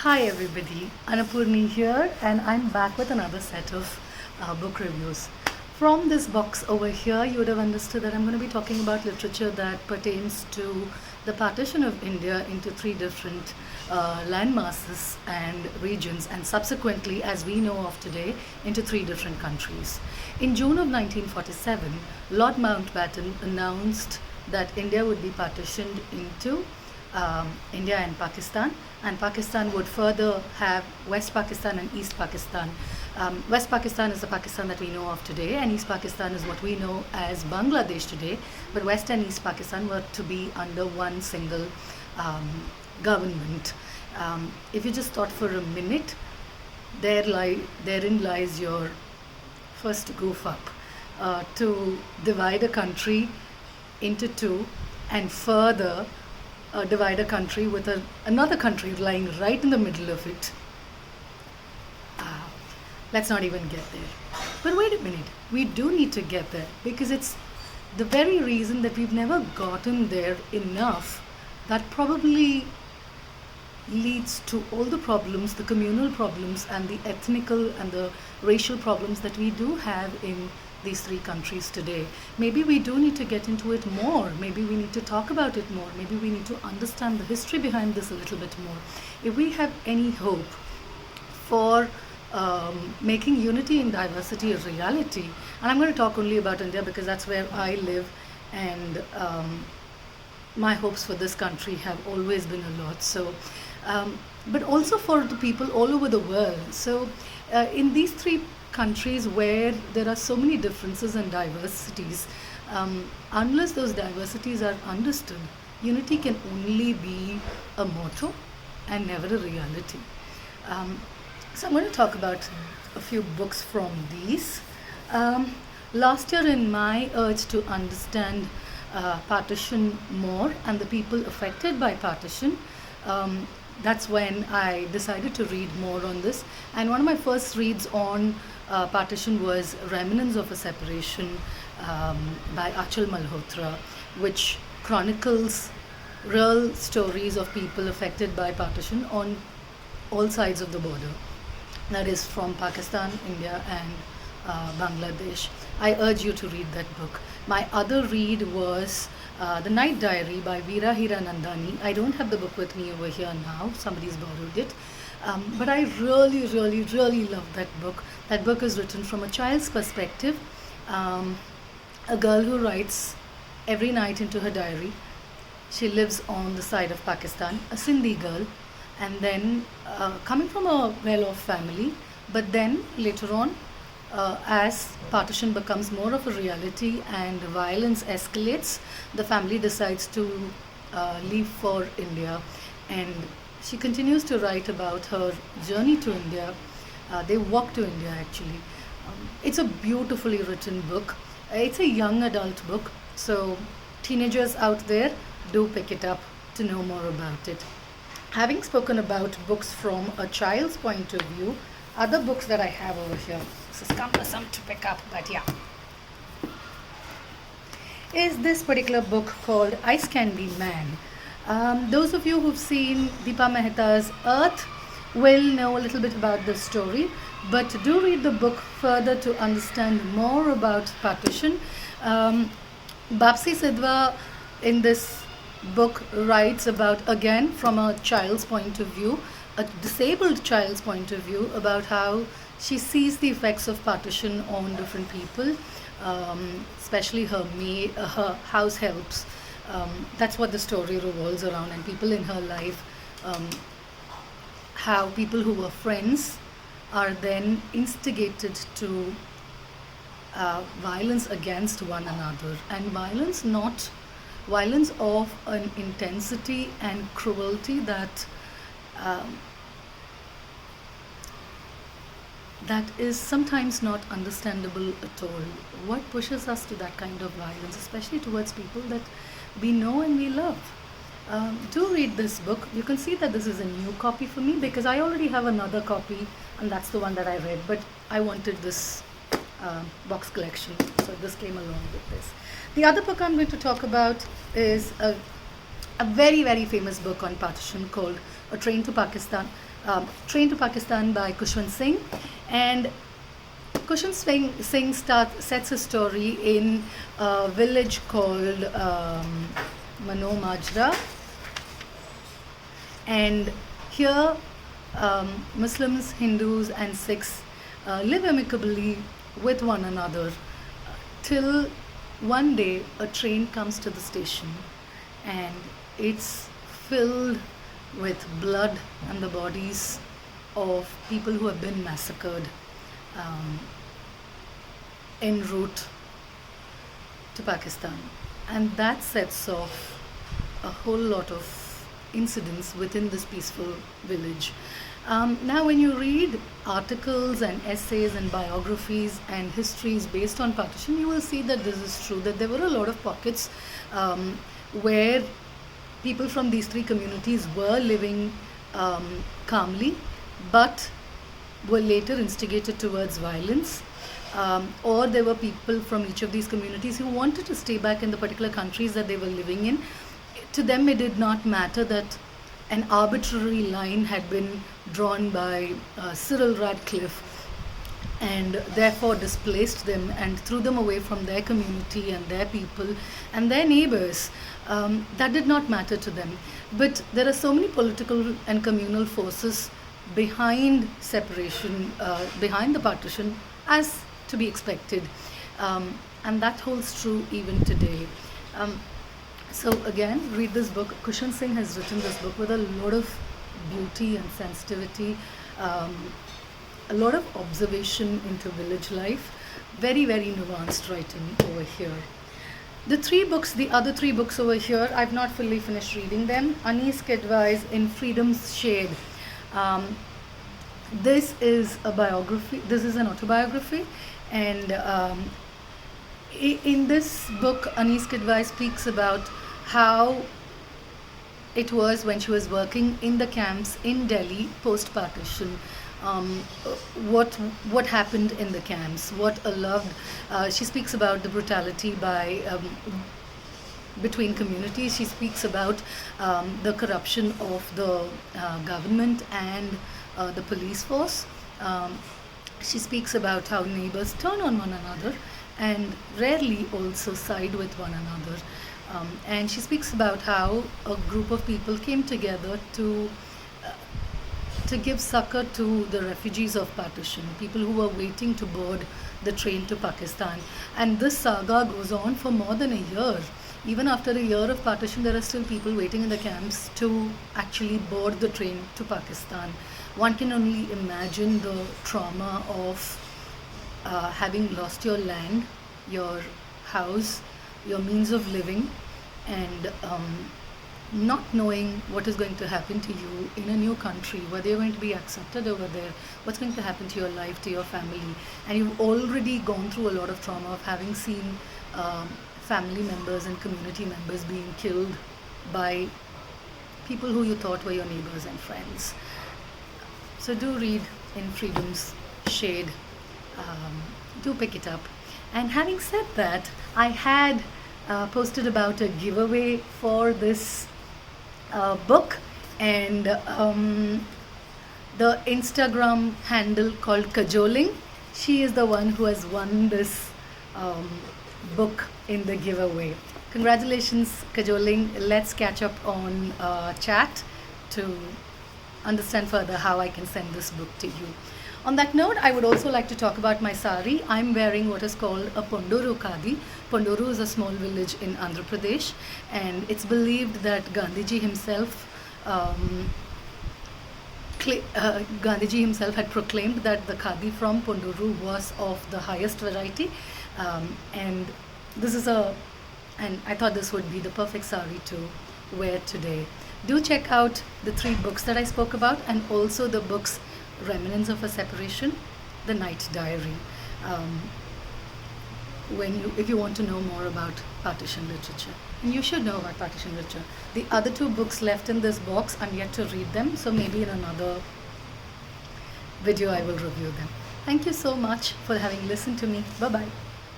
Hi everybody, Annapurni here, and I'm back with another set of book reviews. From this box over here, you would have understood that I'm going to be talking about literature that pertains to the partition of India into three different land masses and regions, and subsequently, as we know of today, into three different countries. In June of 1947, Lord Mountbatten announced that India would be partitioned into India and Pakistan would further have West Pakistan and East Pakistan. West Pakistan is the Pakistan that we know of today, and East Pakistan is what we know as Bangladesh today. But West and East Pakistan were to be under one single um, government. If you just thought for a minute, therein lies your first goof up to divide a country into two and further divide a country with another country lying right in the middle of it. Uh, let's not even get there. But wait a minute, we do need to get there because it's the very reason that we've never gotten there enough that probably leads to all the problems, the communal problems, and the ethnical and the racial problems that we do have in these three countries today. Maybe we do need to get into it more. Maybe we need to talk about it more. Maybe we need to understand the history behind this a little bit more. If we have any hope for making unity in diversity a reality, and I'm going to talk only about India because that's where I live, and my hopes for this country have always been a lot. But also for the people all over the world. In these three countries where there are so many differences and diversities, unless those diversities are understood, unity can only be a motto and never a reality. So I'm going to talk about a few books from these. Last year, in my urge to understand partition more and the people affected by partition, that's when I decided to read more on this. And one of my first reads on partition was Remnants of a Separation by Achal Malhotra, which chronicles real stories of people affected by partition on all sides of the border. That is from Pakistan, India, and Bangladesh. I urge you to read that book. My other read was The Night Diary by Veera Hiranandani. I don't have the book with me over here now, somebody's borrowed it. But I really, really, really love that book. That book is written from a child's perspective. A girl who writes every night into her diary. She lives on the side of Pakistan, a Sindhi girl, and then coming from a well-off family, but then later on, as partition becomes more of a reality and violence escalates, the family decides to leave for India, and she continues to write about her journey to India. They walk to India actually. It's a beautifully written book. It's a young adult book, so teenagers out there, do pick it up to know more about it. Having spoken about books from a child's point of view, other books that I have over here, this is cumbersome to pick up, but yeah, is this particular book called Ice Candy Man. Those of you who've seen Deepa Mehta's Earth will know a little bit about the story, but do read the book further to understand more about partition. Bapsi Sidhwa in this book writes about, again from a child's point of view, a disabled child's point of view, about how she sees the effects of partition on different people, especially her house helps. That's what the story revolves around, and people in her life, how people who were friends are then instigated to violence against one another, and violence of an intensity and cruelty that is sometimes not understandable at all. What pushes us to that kind of violence, especially towards people that we know and we love? Do read this book. You can see that this is a new copy for me because I already have another copy, and that's the one that I read, but I wanted this box collection, so this came along with this. The other book I'm going to talk about is a a very, very famous book on partition called A Train to Pakistan, Train to Pakistan by Kushwant Singh. And Kushwant Singh sets a story in a village called Mano Majra. And here, Muslims, Hindus, and Sikhs live amicably with one another till one day a train comes to the station and it's filled with blood and the bodies of people who have been massacred um, en route to Pakistan. And that sets off a whole lot of incidents within this peaceful village. Now, when you read articles and essays and biographies and histories based on partition, you will see that this is true, that there were a lot of pockets where people from these three communities were living calmly, but were later instigated towards violence. Or there were people from each of these communities who wanted to stay back in the particular countries that they were living in. To them, it did not matter that an arbitrary line had been drawn by Cyril Radcliffe and therefore displaced them and threw them away from their community and their people and their neighbors. That did not matter to them. But there are so many political and communal forces behind separation, behind the partition, as to be expected. And that holds true even today. So again, read this book. Kushwant Singh has written this book with a lot of beauty and sensitivity, a lot of observation into village life, very, very nuanced writing over here. The other three books over here, I've not fully finished reading them. Anis Kidwai's In Freedom's Shade. This is a biography, this is an autobiography, and in this book, Anis Kidwai speaks about how it was when she was working in the camps in Delhi post-partition. What happened in the camps? She speaks about the brutality between communities. She speaks about the corruption of the government and the police force. She speaks about how neighbors turn on one another and rarely also side with one another. And she speaks about how a group of people came together to give succor to the refugees of partition, people who were waiting to board the train to Pakistan. And this saga goes on for more than a year. Even after a year of partition, there are still people waiting in the camps to actually board the train to Pakistan. One can only imagine the trauma of having lost your land, your house, your means of living, and not knowing what is going to happen to you in a new country, whether you're going to be accepted over there, what's going to happen to your life, to your family. And you've already gone through a lot of trauma of having seen family members and community members being killed by people who you thought were your neighbors and friends. So do read In Freedom's Shade. Do pick it up. And having said that, I had posted about a giveaway for this book, and the Instagram handle called Cajoling, she is the one who has won this book in the giveaway. Congratulations, Cajoling. Let's catch up on chat to understand further how I can send this book to you. On that note, I would also like to talk about my sari. I'm wearing what is called a Ponduru Khadi. Ponduru is a small village in Andhra Pradesh, and it's believed that Gandhiji himself had proclaimed that the khadi from Ponduru was of the highest variety, and I thought this would be the perfect sari to wear today. Do check out the 3 books that I spoke about, and also the books Remnants of a Separation, The Night Diary, if you want to know more about partition literature. And you should know about partition literature. The other 2 books left in this box, I'm yet to read them, so maybe in another video I will review them. Thank you so much for having listened to me. Bye-bye.